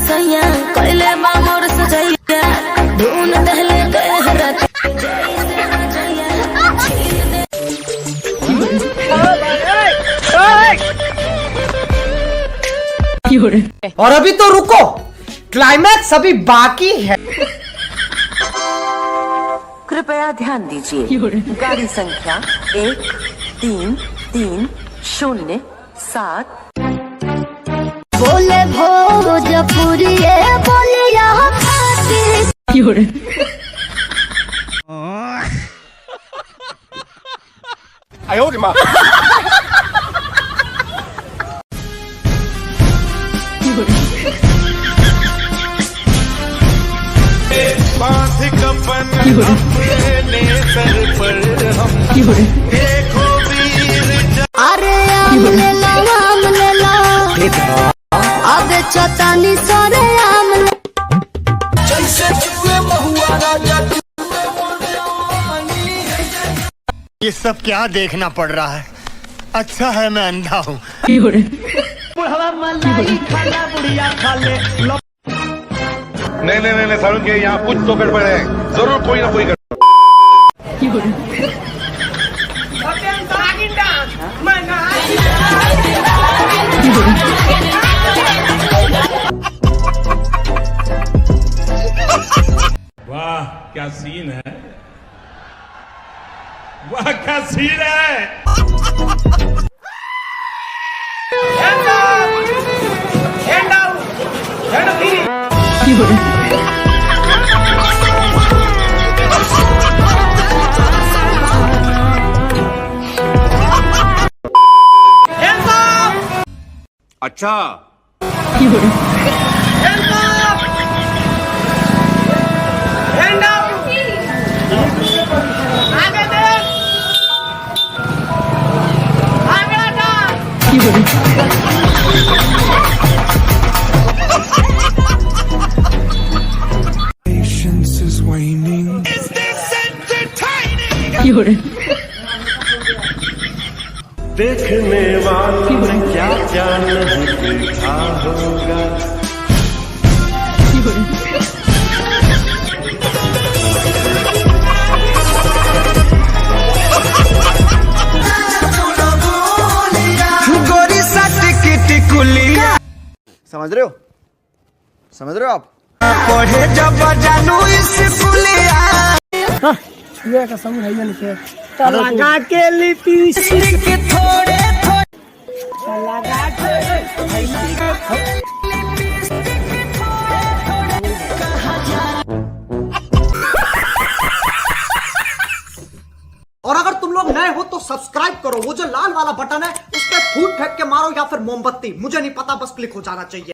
सैया कोइले मामोर सजैया धून दहले कहरत और अभी तो रुको, क्लाइमैक्स अभी बाकी है। कृपया ध्यान दीजिए, गाड़ी संख्या 1330 बोले भोजपुरी बोले यहाँ खाती अरे आम ले ला अब चतानी सरे आम ये सब क्या देखना पड़ रहा है? अच्छा है मैं अंधा हूँ। नहीं सारुण के यहाँ कुछ तो गड़बड़ है, जरूर कोई ना कोई गड़बड़। वाह क्या सीन है, वाह क्या सीन है। अच्छा Patience is waning. Is this entertaining? देखने वाला क्या क्या नहीं देखा होगा। गोरी सट की टिकुलिया, समझ रहे हो आप? पढ़े जब जानू स्कूलिया ये कसम है ये लिखे लगा के लिपस्टिक के थोड़े लगा के और अगर तुम लोग नए हो तो सब्सक्राइब करो, वो जो लाल वाला बटन है उस पर फूट फेंक के मारो या फिर मोमबत्ती, मुझे नहीं पता, बस क्लिक हो जाना चाहिए।